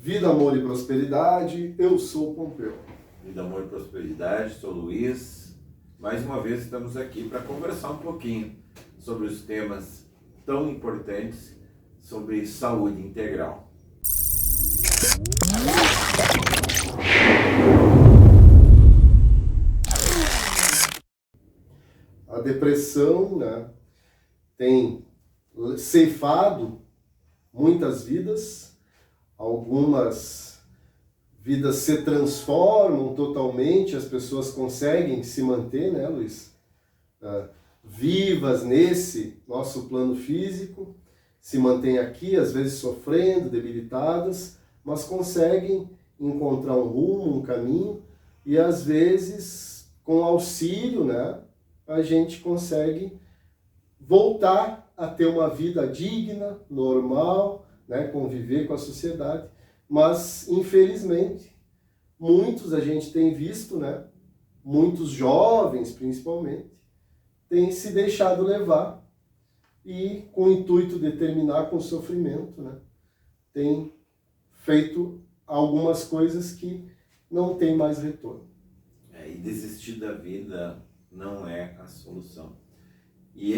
Vida, amor e prosperidade, eu sou o Pompeu. Vida, amor e prosperidade, sou o Luiz. Mais uma vez estamos aqui para conversar um pouquinho sobre os temas tão importantes sobre saúde integral. A depressão, né, tem ceifado muitas vidas, algumas vidas se transformam totalmente, as pessoas conseguem se manter, né, Luiz? Vivas nesse nosso plano físico, se mantêm aqui, às vezes sofrendo, debilitadas, mas conseguem encontrar um rumo, um caminho, e às vezes, com auxílio, né, a gente consegue voltar a ter uma vida digna, normal, né, conviver com a sociedade. Mas, infelizmente, muitos a gente tem visto, né, muitos jovens principalmente, têm se deixado levar e, com o intuito de terminar com o sofrimento, né, têm feito algumas coisas que não têm mais retorno. E desistir da vida não é a solução. E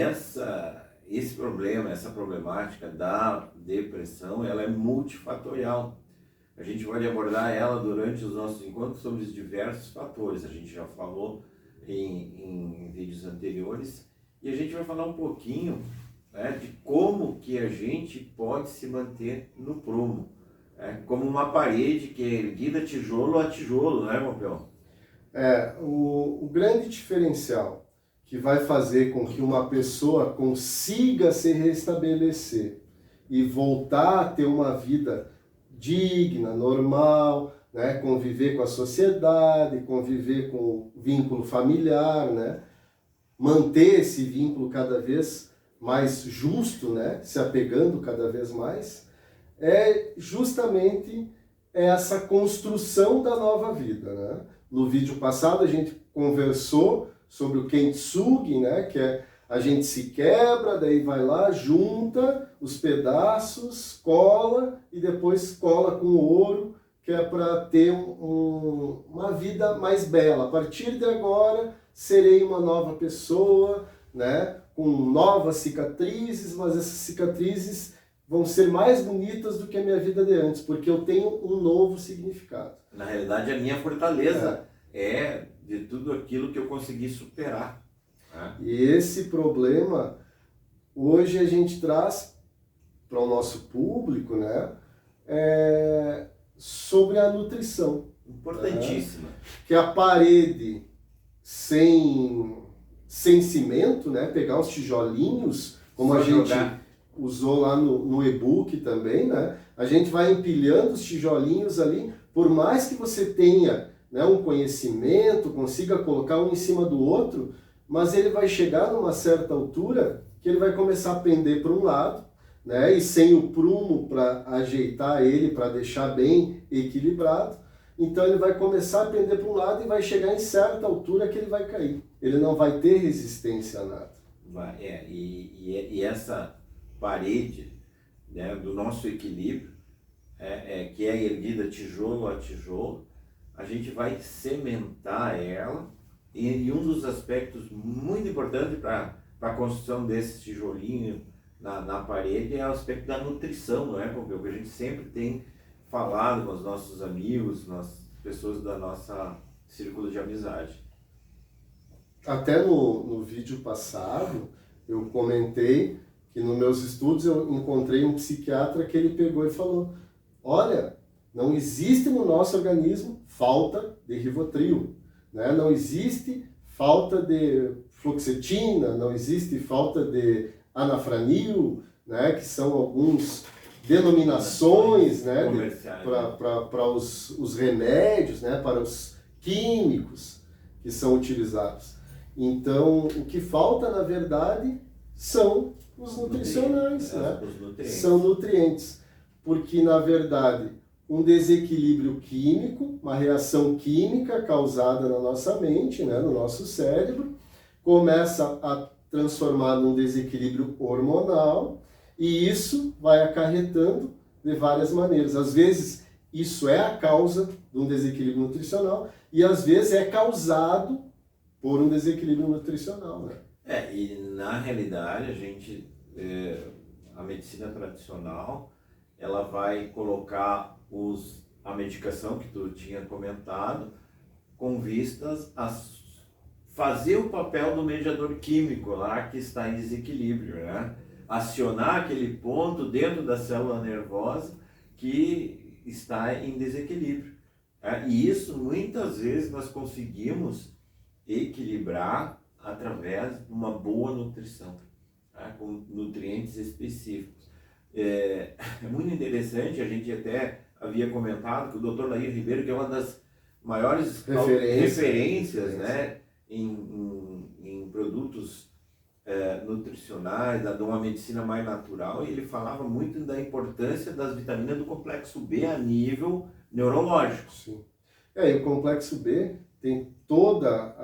esse problema, essa problemática da depressão, ela é multifatorial. A gente vai abordar ela durante os nossos encontros sobre os diversos fatores. A gente já falou em vídeos anteriores e a gente vai falar um pouquinho, né, de como que a gente pode se manter no prumo. Como uma parede que é erguida tijolo a tijolo, né, Pompeu? O grande diferencial que vai fazer com que uma pessoa consiga se restabelecer e voltar a ter uma vida digna, normal, né, conviver com a sociedade, conviver com o vínculo familiar, né, manter esse vínculo cada vez mais justo, né, se apegando cada vez mais, é justamente essa construção da nova vida, né? No vídeo passado a gente conversou sobre o Kintsugi, né, que é a gente se quebra, daí vai lá, junta os pedaços, cola e depois cola com ouro, que é para ter uma vida mais bela. A partir de agora serei uma nova pessoa, né, com novas cicatrizes, mas essas cicatrizes vão ser mais bonitas do que a minha vida de antes, porque eu tenho um novo significado. Na realidade, a minha fortaleza é de tudo aquilo que eu consegui superar. E esse problema, hoje a gente traz para o nosso público, né, sobre a nutrição. Importantíssima. Que a parede sem cimento, né, pegar os tijolinhos, como Só a gente jogar. Usou lá no e-book também, né? A gente vai empilhando os tijolinhos ali, por mais que você tenha, né, um conhecimento, consiga colocar um em cima do outro, mas ele vai chegar numa certa altura que ele vai começar a pender para um lado, né? E sem o prumo para ajeitar ele, para deixar bem equilibrado, então ele vai começar a pender para um lado e vai chegar em certa altura que ele vai cair. Ele não vai ter resistência a nada. E essa parede, né, do nosso equilíbrio, que é erguida tijolo a tijolo, a gente vai cimentar ela, e um dos aspectos muito importantes para a construção desse tijolinho na parede é o aspecto da nutrição, não é, Pompeu? Que a gente sempre tem falado com os nossos amigos, nas pessoas da nossa círculo de amizade. Até no vídeo passado eu comentei que nos meus estudos eu encontrei um psiquiatra que ele pegou e falou: olha, não existe no nosso organismo falta de Rivotril, né? Não existe falta de fluoxetina, não existe falta de anafranil, né? Que são algumas denominações, né, para os remédios, né, para os químicos que são utilizados. Então, o que falta, na verdade, são os nutricionais, né? São nutrientes, porque na verdade um desequilíbrio químico, uma reação química causada na nossa mente, né, no nosso cérebro, começa a transformar num desequilíbrio hormonal e isso vai acarretando de várias maneiras. Às vezes isso é a causa de um desequilíbrio nutricional e às vezes é causado por um desequilíbrio nutricional, né? E na realidade a medicina tradicional, ela vai colocar a medicação que tu tinha comentado com vistas a fazer o papel do mediador químico lá que está em desequilíbrio, né? Acionar aquele ponto dentro da célula nervosa que está em desequilíbrio. E isso muitas vezes nós conseguimos equilibrar através de uma boa nutrição, com nutrientes específicos. É muito interessante, a gente até havia comentado que o Dr. Lair Ribeiro, que é uma das maiores referências, né, em produtos nutricionais, de uma medicina mais natural, e ele falava muito da importância das vitaminas do complexo B a nível neurológico. Sim. E o complexo B tem toda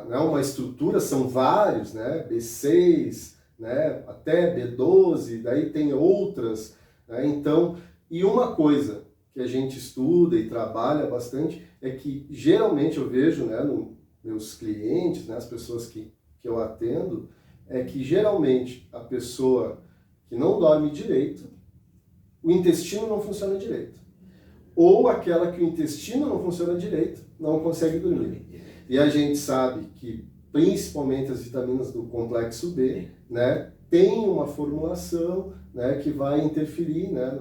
uma estrutura, são vários, né, B6, né, até B12, daí tem outras, né, então, e uma coisa que a gente estuda e trabalha bastante é que geralmente eu vejo, né, nos meus clientes, né, as pessoas que eu atendo, é que geralmente a pessoa que não dorme direito, o intestino não funciona direito. Ou aquela que o intestino não funciona direito, não consegue dormir. E a gente sabe que, principalmente as vitaminas do complexo B, né, tem uma formulação, né, que vai interferir, né,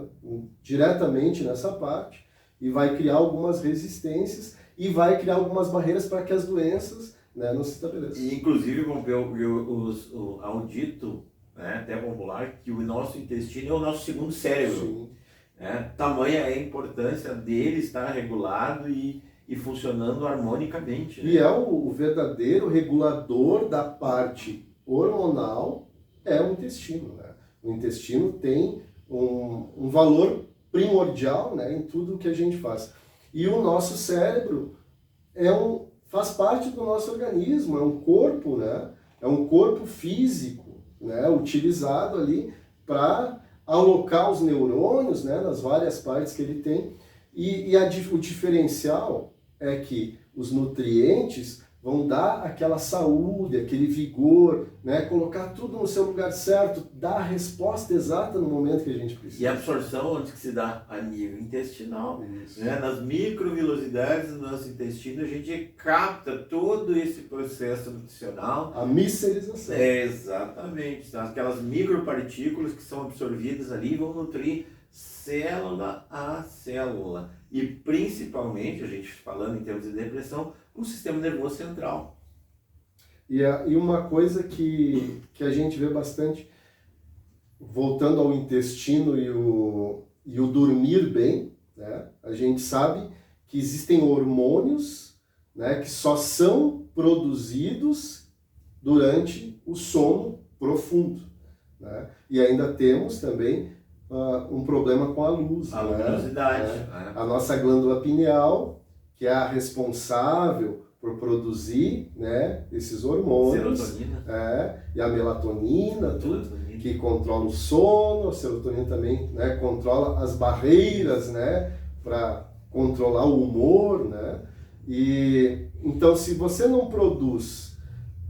diretamente nessa parte e vai criar algumas resistências e vai criar algumas barreiras para que as doenças, né, não se estabeleçam. E, inclusive, o audito, né, até popular, que o nosso intestino é o nosso segundo cérebro. Sim. Tamanha é a importância dele estar regulado e funcionando harmonicamente. Né? E é o verdadeiro regulador da parte hormonal é o intestino. Né? O intestino tem um valor primordial, né, em tudo que a gente faz. E o nosso cérebro faz parte do nosso organismo, é um corpo, né? É um corpo físico, né, utilizado ali para alocar os neurônios, né, nas várias partes que ele tem. E o diferencial é que os nutrientes vão dar aquela saúde, aquele vigor, né, colocar tudo no seu lugar certo, dar a resposta exata no momento que a gente precisa. E a absorção onde que se dá? A nível intestinal. Né? Nas microvilosidades do nosso intestino, a gente capta todo esse processo nutricional. A micelização. Exatamente. Então, aquelas micropartículas que são absorvidas ali vão nutrir célula a célula. E principalmente, a gente falando em termos de depressão, o sistema nervoso central. E uma coisa que a gente vê bastante, voltando ao intestino e o dormir bem, né, a gente sabe que existem hormônios, né, que só são produzidos durante o sono profundo. Né? E ainda temos também um problema com a luz. A luminosidade. Né? A nossa glândula pineal, que é a responsável por produzir, né, esses hormônios. Serotonina. E a melatonina, tudo, que controla o sono. A serotonina também, né, controla as barreiras, né, para controlar o humor. Né? E, então, se você não produz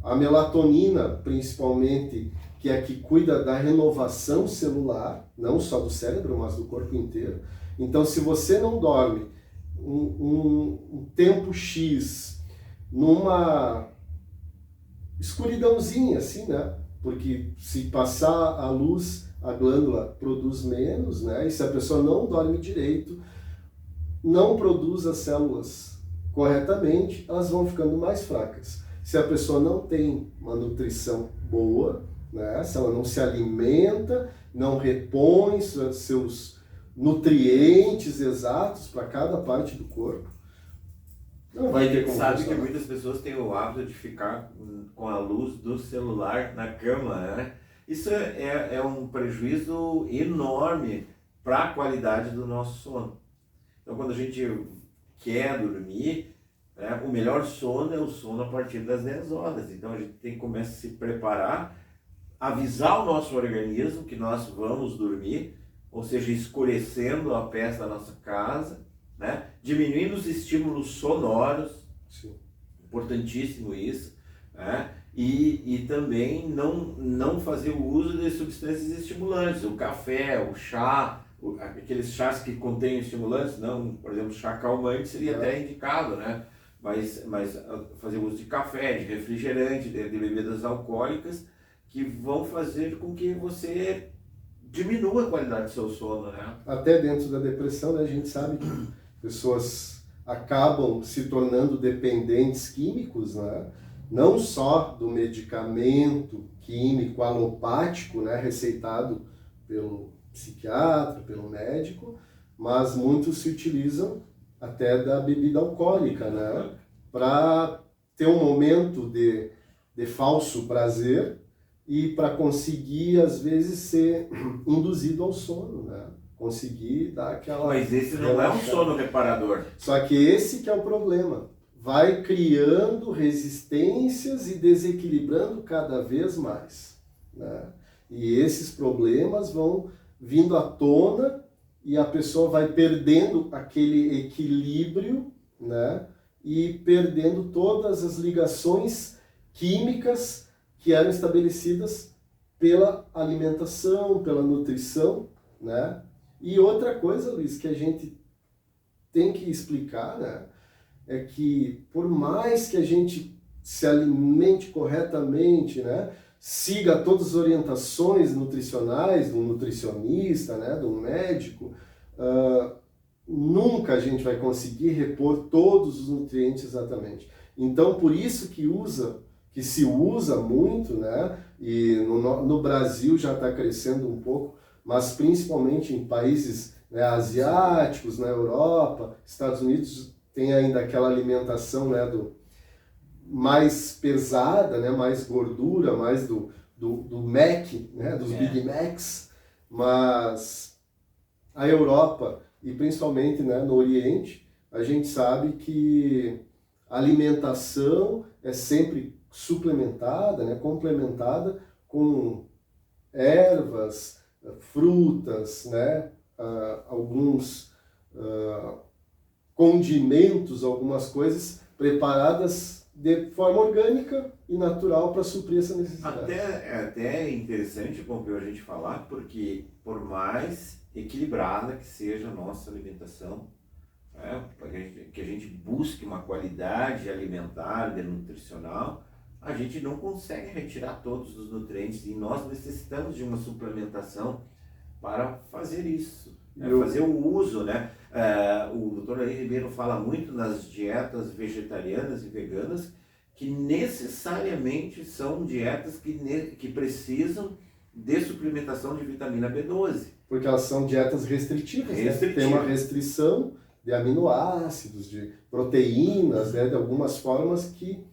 a melatonina, principalmente, que é a que cuida da renovação celular, não só do cérebro, mas do corpo inteiro. Então, se você não dorme um tempo X numa escuridãozinha, assim, né? Porque se passar a luz, a glândula produz menos, né? E se a pessoa não dorme direito, não produz as células corretamente, elas vão ficando mais fracas. Se a pessoa não tem uma nutrição boa, né? Se ela não se alimenta, não repõe seus nutrientes exatos para cada parte do corpo, não vai ter como sabe funcionar. Que muitas pessoas têm o hábito de ficar com a luz do celular na cama, né? Isso é um prejuízo enorme para a qualidade do nosso sono. Então, quando a gente quer dormir, né, o melhor sono é o sono a partir das 10 horas. Então, a gente tem que começar a se preparar, avisar o nosso organismo que nós vamos dormir, ou seja, escurecendo a peça da nossa casa, né? Diminuindo os estímulos sonoros, Sim. importantíssimo isso, né? E também não fazer o uso de substâncias estimulantes, o café, o chá, aqueles chás que contêm estimulantes, não, por exemplo, chá calmante seria até indicado, né? Mas fazer uso de café, de refrigerante, de bebidas alcoólicas, que vão fazer com que você diminua a qualidade do seu sono, né? Até dentro da depressão, né, a gente sabe que pessoas acabam se tornando dependentes químicos, né? Não só do medicamento químico alopático, né, receitado pelo psiquiatra, pelo médico, mas muitos se utilizam até da bebida alcoólica, né, para ter um momento de falso prazer e para conseguir, às vezes, ser induzido ao sono, né? Conseguir dar aquela... Mas esse não é um sono reparador. Só que esse que é o problema. Vai criando resistências e desequilibrando cada vez mais, né? E esses problemas vão vindo à tona e a pessoa vai perdendo aquele equilíbrio, né? E perdendo todas as ligações químicas que eram estabelecidas pela alimentação, pela nutrição, né? E outra coisa, Luiz, que a gente tem que explicar, né, é que por mais que a gente se alimente corretamente, né, siga todas as orientações nutricionais do nutricionista, né, do médico, nunca a gente vai conseguir repor todos os nutrientes exatamente. Então, por isso que se usa muito, né, e no Brasil já está crescendo um pouco, mas principalmente em países, né, asiáticos, na Europa, Estados Unidos, tem ainda aquela alimentação, né, mais pesada, né, mais gordura, mais do Mac, né, dos Big Macs, mas a Europa, e principalmente, né, no Oriente, a gente sabe que a alimentação é sempre suplementada, né, complementada com ervas, frutas, né, alguns condimentos, algumas coisas preparadas de forma orgânica e natural para suprir essa necessidade. Até é interessante, Pompeu, a gente falar, porque por mais equilibrada que seja a nossa alimentação, né, que a gente busque uma qualidade alimentar, nutricional, a gente não consegue retirar todos os nutrientes e nós necessitamos de uma suplementação para fazer isso, né? Fazer o uso, né? O Dr. Ari Ribeiro fala muito nas dietas vegetarianas e veganas que necessariamente são dietas que precisam de suplementação de vitamina B12. Porque elas são dietas restritivas, né? Tem uma restrição de aminoácidos, de proteínas, né? De algumas formas que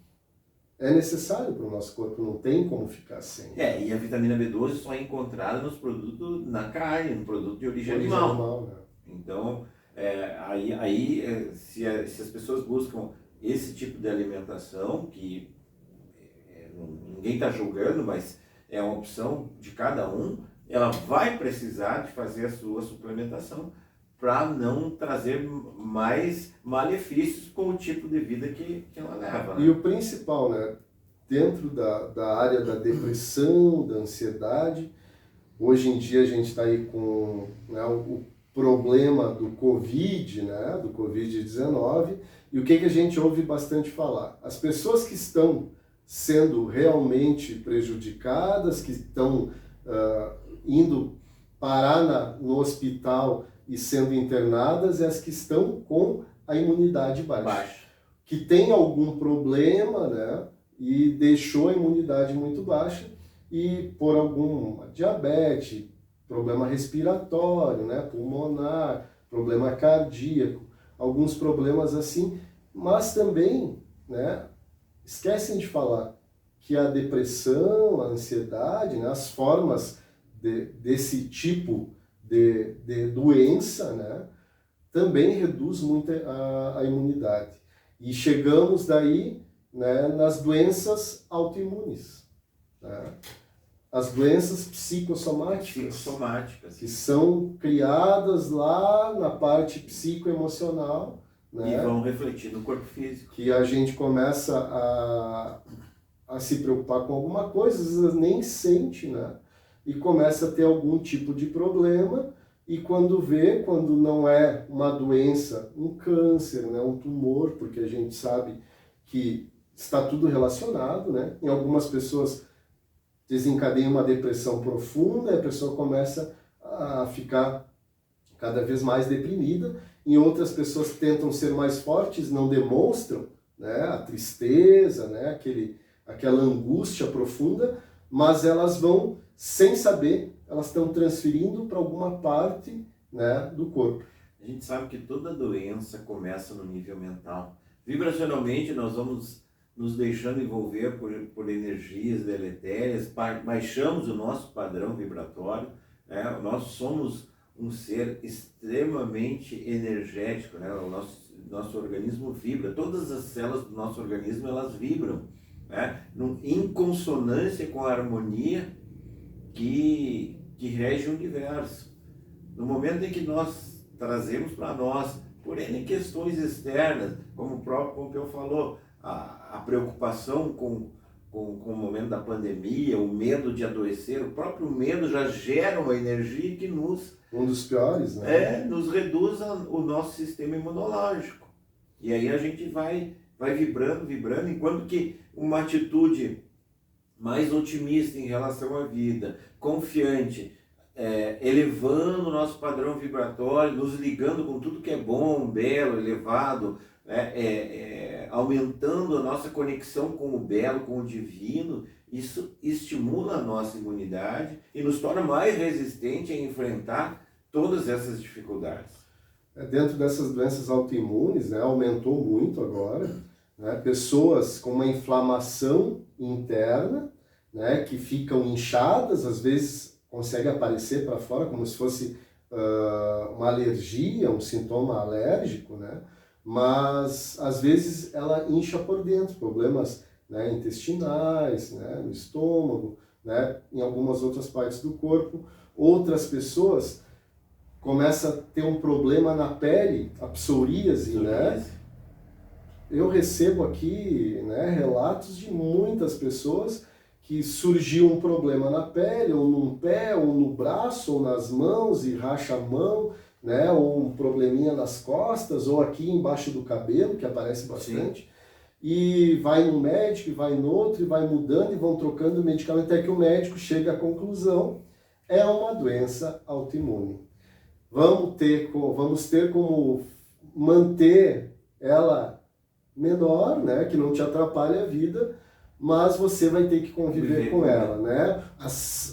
é necessário para o nosso corpo, não tem como ficar sem. E a vitamina B12 só é encontrada nos produtos, na carne, no produto de origem animal. Né? Então, se as pessoas buscam esse tipo de alimentação, que ninguém está julgando, mas é uma opção de cada um, ela vai precisar de fazer a sua suplementação para não trazer mais malefícios com o tipo de vida que ela leva. Né? E o principal, né, dentro da área da depressão, da ansiedade, hoje em dia a gente está aí com, né, o problema do Covid, né, do Covid-19, e o que a gente ouve bastante falar? As pessoas que estão sendo realmente prejudicadas, que estão indo parar no hospital e sendo internadas, é as que estão com a imunidade baixa. Que tem algum problema, né, e deixou a imunidade muito baixa, e por alguma diabetes, problema respiratório, né, pulmonar, problema cardíaco, alguns problemas assim, mas também, né, esquecem de falar que a depressão, a ansiedade, né, as formas desse tipo de doença, né, também reduz muito a imunidade. E chegamos daí, né, nas doenças autoimunes. Né? as doenças psicossomáticas, que Sim. são criadas lá na parte psicoemocional, né? E vão refletir no corpo físico. Que a gente começa a se preocupar com alguma coisa, às vezes nem sente, né? E começa a ter algum tipo de problema, e quando vê, quando não é uma doença, um câncer, né? Um tumor, porque a gente sabe que está tudo relacionado, né? Em algumas pessoas desencadeia uma depressão profunda, e a pessoa começa a ficar cada vez mais deprimida. Em outras pessoas tentam ser mais fortes, não demonstram, né, a tristeza, né, aquela angústia profunda, mas elas vão, sem saber, elas estão transferindo para alguma parte, né, do corpo. A gente sabe que toda doença começa no nível mental. Vibracionalmente, nós vamos nos deixando envolver por energias deletérias, baixamos o nosso padrão vibratório, né? Nós somos um ser extremamente energético, né? O nosso organismo vibra, todas as células do nosso organismo, elas vibram, né? Em consonância com a harmonia que rege o universo. No momento em que nós trazemos para nós, por N questões externas, como o próprio Pompeu falou, a preocupação com o momento da pandemia, o medo de adoecer, o próprio medo já gera uma energia que nos... Um dos piores, né? Nos reduz o nosso sistema imunológico. E aí a gente vai vibrando, enquanto que uma atitude mais otimista em relação à vida, confiante, elevando o nosso padrão vibratório, nos ligando com tudo que é bom, belo, elevado, aumentando a nossa conexão com o belo, com o divino, isso estimula a nossa imunidade e nos torna mais resistente a enfrentar todas essas dificuldades. Dentro dessas doenças autoimunes, né, aumentou muito agora, né, pessoas com uma inflamação interna, né, que ficam inchadas, às vezes consegue aparecer para fora como se fosse uma alergia, um sintoma alérgico, né? Mas às vezes ela incha por dentro, problemas, né, intestinais, né, no estômago, né, em algumas outras partes do corpo. Outras pessoas começam a ter um problema na pele, a psoríase, né? Eu recebo aqui, né, relatos de muitas pessoas que surgiu um problema na pele, ou num pé, ou no braço, ou nas mãos, e racha a mão, né, ou um probleminha nas costas, ou aqui embaixo do cabelo, que aparece bastante. Sim. E vai num médico, e vai no outro, e vai mudando, e vão trocando o medicamento, até que o médico chega à conclusão, é uma doença autoimune. Vamos ter como manter ela menor, né, que não te atrapalhe a vida, mas você vai ter que conviver com ela, né?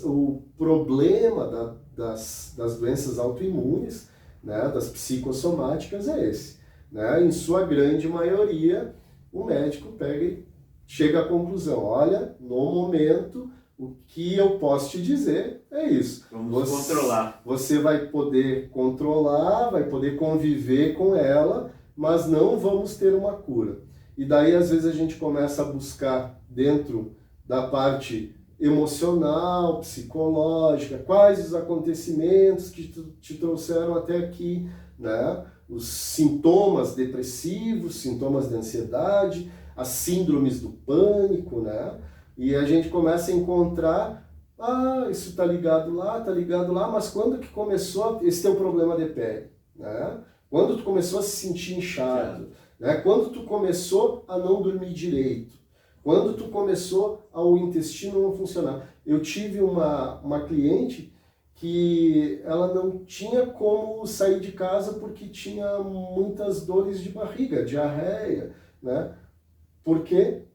O problema das doenças autoimunes, né, das psicossomáticas é esse, né? Em sua grande maioria, o médico pega e chega à conclusão, olha, no momento, o que eu posso te dizer é isso. Vamos controlar. Você vai poder controlar, vai poder conviver com ela, mas não vamos ter uma cura. E daí, às vezes, a gente começa a buscar dentro da parte emocional, psicológica, quais os acontecimentos que te trouxeram até aqui, né? Os sintomas depressivos, sintomas de ansiedade, as síndromes do pânico, né? E a gente começa a encontrar, isso está ligado lá, mas quando que começou esse teu problema de pele, né? Quando tu começou a se sentir inchado, né? Quando tu começou a não dormir direito, quando tu começou ao intestino não funcionar. Eu tive uma cliente que ela não tinha como sair de casa porque tinha muitas dores de barriga, diarreia, né? Por quê?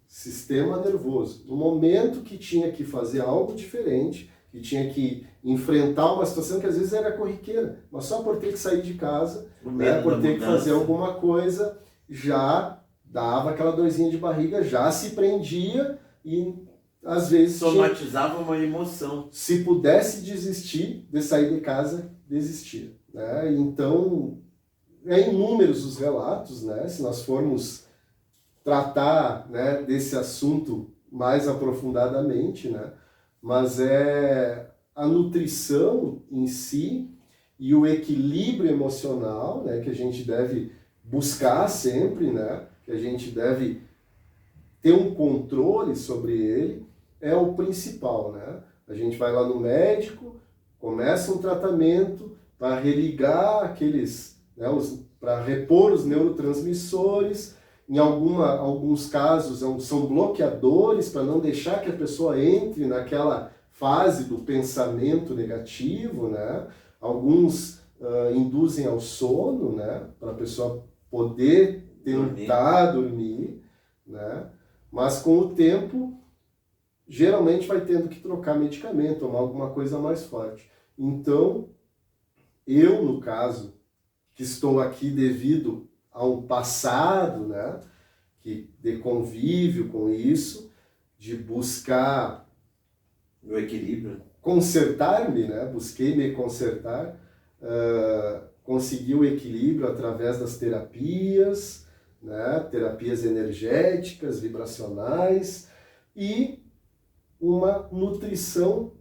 Sistema nervoso. No momento que tinha que fazer algo diferente, que tinha que enfrentar uma situação que às vezes era corriqueira, mas só por ter que sair de casa, né, por ter que fazer alguma coisa, já dava aquela dorzinha de barriga, já se prendia e às vezes somatizava uma emoção. Se pudesse desistir de sair de casa, desistia, né? Então, inúmeros os relatos, né? Se nós formos tratar, né, desse assunto mais aprofundadamente, né? mas é a nutrição em si e o equilíbrio emocional, né, que a gente deve buscar sempre, né, que a gente deve ter um controle sobre ele, é o principal, né? A gente vai lá no médico, começa um tratamento para religar aqueles, né, para repor os neurotransmissores. Em alguns casos são bloqueadores para não deixar que a pessoa entre naquela fase do pensamento negativo, né? Alguns induzem ao sono, né? Para a pessoa poder tentar dormir, né? Mas com o tempo, geralmente vai tendo que trocar medicamento, tomar alguma coisa mais forte. Então, eu, no caso, que estou aqui devido a um passado, né, de convívio com isso, de buscar o equilíbrio, consertar-me, né, busquei me consertar, consegui o equilíbrio através das terapias, né, terapias energéticas, vibracionais e uma nutrição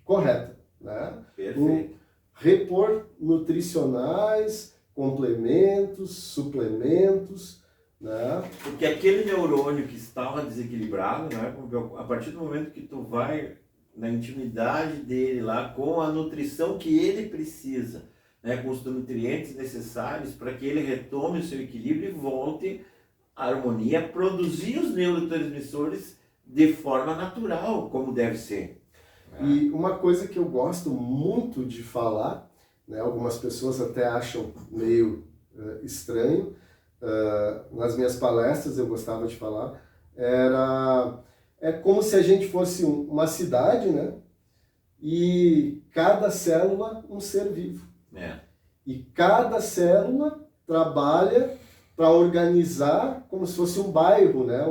correta, né? Perfeito. Repor nutricionais, complementos, suplementos, né? Porque aquele neurônio que estava desequilibrado, né, a partir do momento que tu vai na intimidade dele lá com a nutrição que ele precisa, né, com os nutrientes necessários para que ele retome o seu equilíbrio e volte à harmonia, produzir os neurotransmissores de forma natural, como deve ser. E uma coisa que eu gosto muito de falar, né, algumas pessoas até acham meio estranho, nas minhas palestras eu gostava de falar, é como se a gente fosse uma cidade, né, e cada célula um ser vivo. E cada célula trabalha para organizar como se fosse um bairro, né,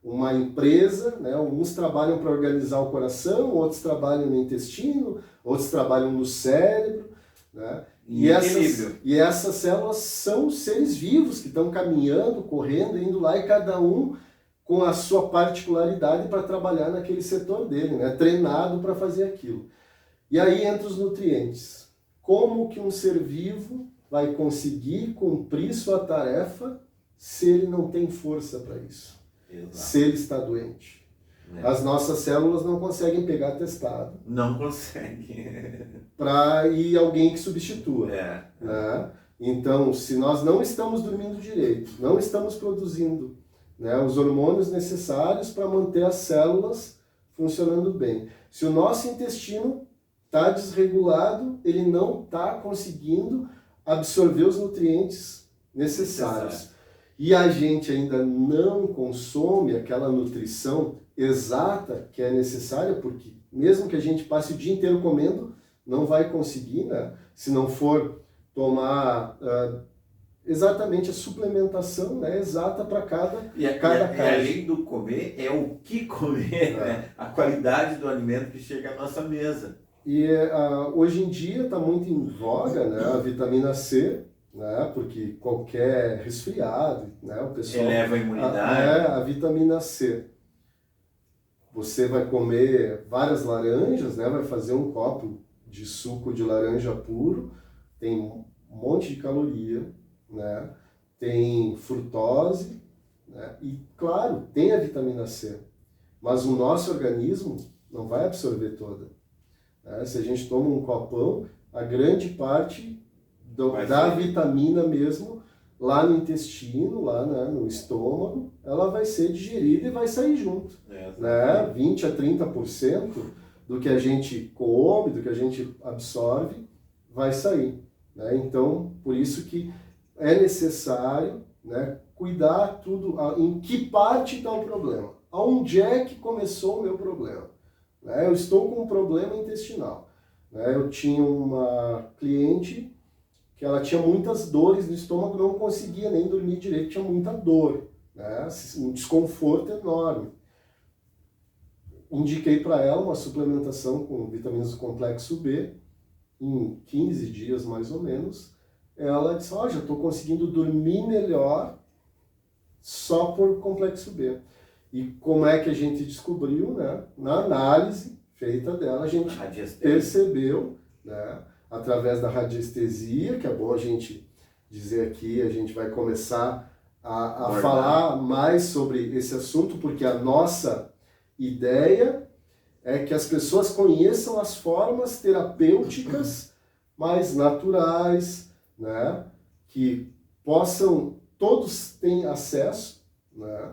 uma empresa, né? Uns trabalham para organizar o coração, outros trabalham no intestino, outros trabalham no cérebro, né? E essas células são seres vivos que estão caminhando, correndo, indo lá, e cada um com a sua particularidade para trabalhar naquele setor dele, né? Treinado para fazer aquilo. E aí entra os nutrientes. Como que um ser vivo vai conseguir cumprir sua tarefa se ele não tem força para isso? Exato. Se ele está doente. As nossas células não conseguem pegar atestado. Não conseguem. Para ir alguém que substitua. Né? Então, se nós não estamos dormindo direito, não estamos produzindo, né, os hormônios necessários para manter as células funcionando bem. Se o nosso intestino está desregulado, ele não está conseguindo absorver os nutrientes necessários. E a gente ainda não consome aquela nutrição exata que é necessária, porque mesmo que a gente passe o dia inteiro comendo, não vai conseguir, né? Se não for tomar exatamente a suplementação, né, exata para cada caso. E além do comer, é o que comer, né? A qualidade do alimento que chega à nossa mesa. E hoje em dia está muito em voga, né, a vitamina C, né, porque qualquer resfriado, né, o pessoal eleva a imunidade. A vitamina C. Você vai comer várias laranjas, né, vai fazer um copo de suco de laranja puro, tem um monte de caloria, né, tem frutose, né, e claro, tem a vitamina C, mas o nosso organismo não vai absorver toda. Né? Se a gente toma um copão, a grande parte da vitamina mesmo, lá no intestino, lá, né, no estômago, ela vai ser digerida e vai sair junto. Né? 20 a 30% do que a gente come, do que a gente absorve, vai sair. Né? Então, por isso que é necessário, né, cuidar tudo, em que parte está o problema. Aonde é que começou o meu problema? Né? Eu estou com um problema intestinal. Né? Eu tinha uma cliente que ela tinha muitas dores no estômago, não conseguia nem dormir direito, tinha muita dor, né? Um desconforto enorme. Indiquei para ela uma suplementação com vitaminas do complexo B, em 15 dias mais ou menos, ela disse, já estou conseguindo dormir melhor só por complexo B. E como é que a gente descobriu, né? Na análise, feita dela, a gente Radiestesia. percebeu, né, através da radiestesia, que é bom a gente dizer aqui, a gente vai começar a falar mais sobre esse assunto, porque a nossa ideia é que as pessoas conheçam as formas terapêuticas mais naturais, né, que todos têm acesso, né,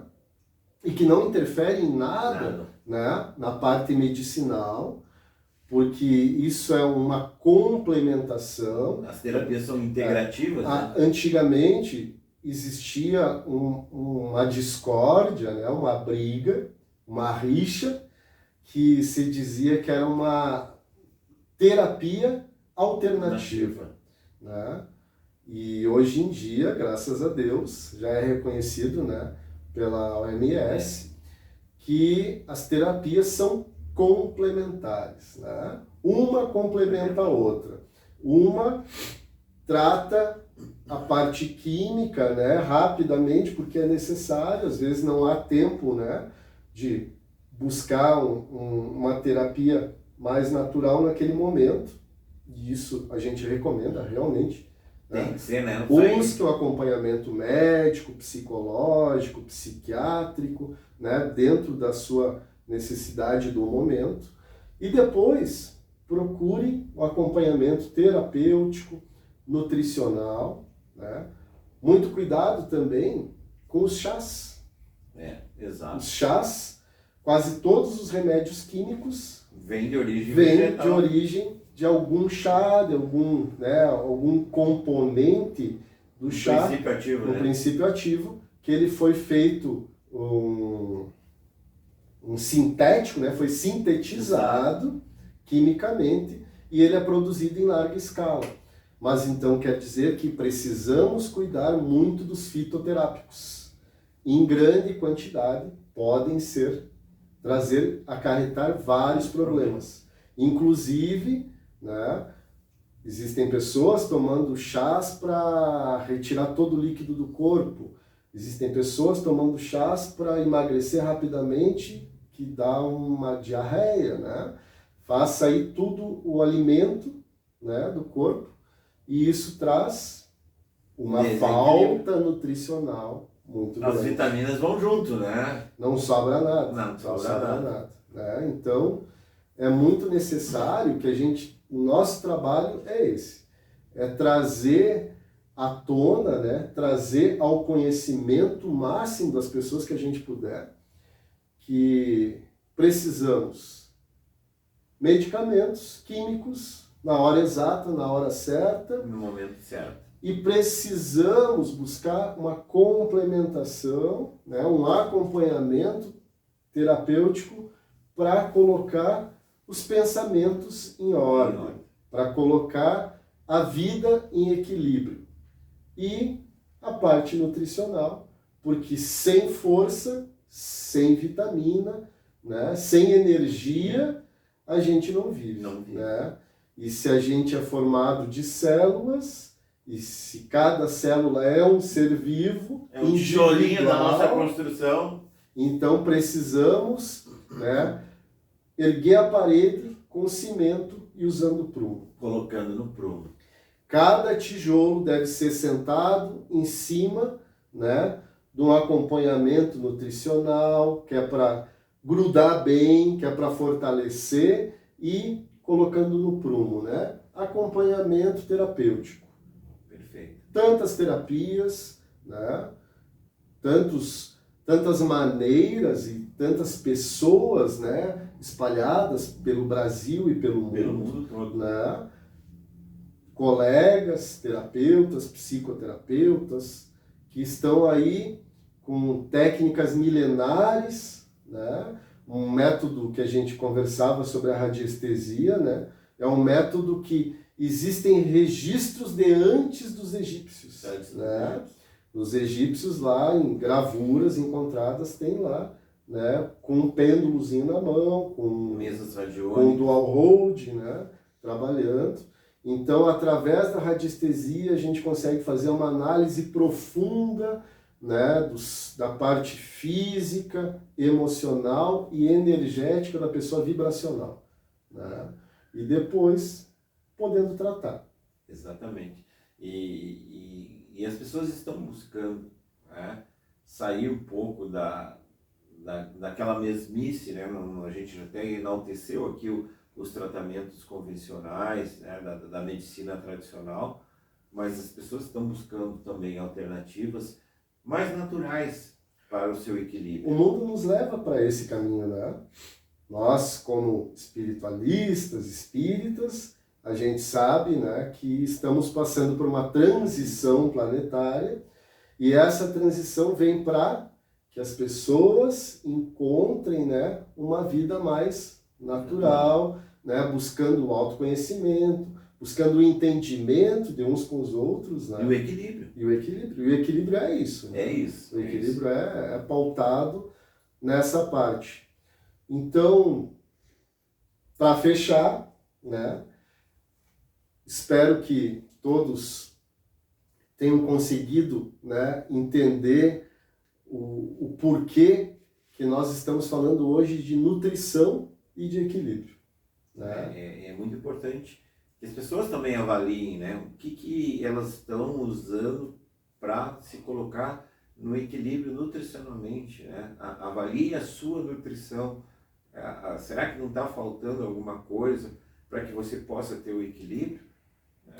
e que não interferem em nada, né, na parte medicinal, porque isso é uma complementação. As terapias são integrativas, né? Antigamente existia uma discórdia, né, uma briga, uma rixa, que se dizia que era uma terapia alternativa, né? E hoje em dia, graças a Deus, já é reconhecido, né, pela OMS, que as terapias são complementares, né? Uma complementa a outra. Uma trata a parte química, né, rapidamente, porque é necessário, às vezes não há tempo, né, de buscar uma terapia mais natural naquele momento, e isso a gente recomenda realmente. Tem que ser, né? Busque o acompanhamento médico, psicológico, psiquiátrico, né, dentro da sua necessidade do momento, e depois procure o acompanhamento terapêutico, nutricional, né? Muito cuidado também com os chás. Exato. Os chás, quase todos os remédios químicos vêm de origem vegetal. De origem de algum chá, de algum, né, algum componente do chá, princípio ativo, um né? princípio ativo, que ele foi feito um sintético, né, foi sintetizado quimicamente e ele é produzido em larga escala. Mas então quer dizer que precisamos cuidar muito dos fitoterápicos. Em grande quantidade podem acarretar vários problemas. Inclusive, né, existem pessoas tomando chás para retirar todo o líquido do corpo. Existem pessoas tomando chás para emagrecer rapidamente, que dá uma diarreia, né? Faz sair tudo o alimento, né, do corpo, e isso traz uma falta nutricional muito grande. As vitaminas vão junto, né? Não sobra nada. Não sobra nada. Né? Então, é muito necessário que o nosso trabalho é esse. É trazer à tona, né? Trazer ao conhecimento máximo das pessoas que a gente puder, que precisamos medicamentos químicos na hora exata, na hora certa. No momento certo. E precisamos buscar uma complementação, né, um acompanhamento terapêutico para colocar os pensamentos em ordem, para colocar a vida em equilíbrio. E a parte nutricional, porque sem força, sem vitamina, né, sem energia, a gente não vive. Né? E se a gente é formado de células, e se cada célula é um ser vivo, é um tijolinho da nossa construção, então precisamos, né, erguer a parede com cimento e usando prumo. Colocando no prumo. Cada tijolo deve ser sentado em cima, né, de um acompanhamento nutricional, que é para grudar bem, que é para fortalecer, e colocando no prumo, né? Acompanhamento terapêutico. Perfeito. Tantas terapias, né? Tantas maneiras e tantas pessoas, né, espalhadas pelo Brasil e pelo mundo todo. Né? Colegas, terapeutas, psicoterapeutas, que estão aí com técnicas milenares, né? Um método que a gente conversava sobre a radiestesia, né? É um método que existem registros de antes dos egípcios, né? Os egípcios lá, em gravuras encontradas, tem lá, né, com um pêndulozinho na mão, com mesas com dual hold, né, trabalhando. Então, através da radiestesia, a gente consegue fazer uma análise profunda, né, da parte física, emocional e energética da pessoa vibracional. né? E depois podendo tratar. Exatamente. E as pessoas estão buscando, né, sair um pouco daquela mesmice, né? A gente até enalteceu aqui os tratamentos convencionais, né, da medicina tradicional, mas as pessoas estão buscando também alternativas mais naturais para o seu equilíbrio. O mundo nos leva para esse caminho, né? Nós, como espiritualistas, espíritas, a gente sabe, né, que estamos passando por uma transição planetária e essa transição vem para que as pessoas encontrem, né, uma vida mais natural, né, buscando o autoconhecimento, buscando o entendimento de uns com os outros, né? E o equilíbrio. E o equilíbrio. E o equilíbrio é isso. Né? É isso. O equilíbrio é pautado nessa parte. Então, para fechar, né, espero que todos tenham conseguido, né, entender o porquê que nós estamos falando hoje de nutrição e de equilíbrio. Né? É muito importante que as pessoas também avaliem, né, o que elas estão usando para se colocar no equilíbrio nutricionalmente. Né? Avalie a sua nutrição. Será que não está faltando alguma coisa para que você possa ter o equilíbrio?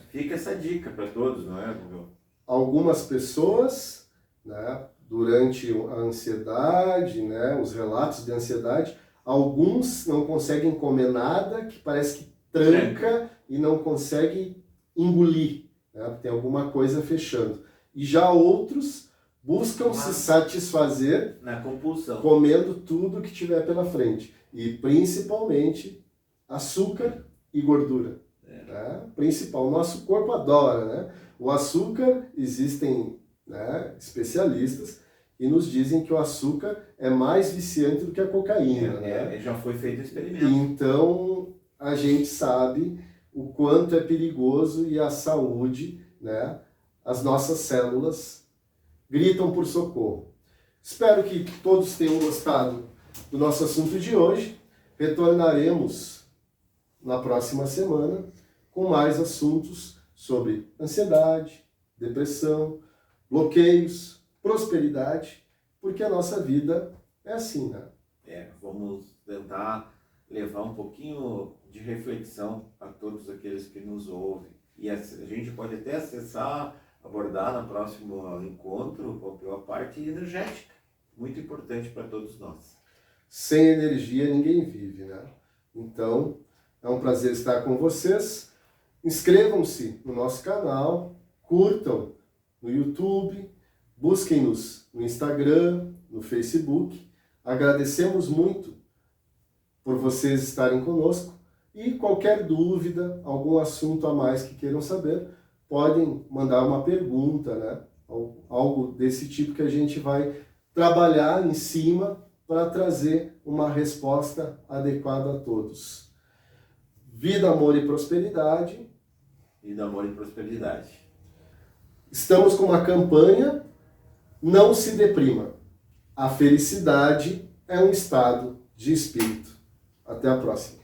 Fica essa dica para todos, não é, Google? Algumas pessoas, né, durante a ansiedade, né, os relatos de ansiedade, alguns não conseguem comer nada, que parece que tranca e não consegue engolir, né, tem alguma coisa fechando. E já outros buscam se satisfazer na compulsão, comendo tudo que tiver pela frente. E principalmente açúcar e gordura. Né? Principal, o nosso corpo adora, né? O açúcar, existem, né, especialistas que nos dizem que o açúcar é mais viciante do que a cocaína. Né? Já foi feito o experimento. Então, a gente sabe o quanto é perigoso e a saúde, né, as nossas células gritam por socorro. Espero que todos tenham gostado do nosso assunto de hoje. Retornaremos na próxima semana com mais assuntos sobre ansiedade, depressão, bloqueios, prosperidade, porque a nossa vida é assim, né? Vamos tentar levar um pouquinho de reflexão a todos aqueles que nos ouvem. E a gente pode até acessar, abordar no próximo encontro a parte energética, muito importante para todos nós. Sem energia ninguém vive, né? Então, é um prazer estar com vocês. Inscrevam-se no nosso canal, curtam no YouTube, busquem-nos no Instagram, no Facebook. Agradecemos muito por vocês estarem conosco e qualquer dúvida, algum assunto a mais que queiram saber, podem mandar uma pergunta, né? Algo desse tipo que a gente vai trabalhar em cima para trazer uma resposta adequada a todos. Vida, amor e prosperidade. Vida, amor e prosperidade. Estamos com uma campanha, não se deprima. A felicidade é um estado de espírito. Até a próxima.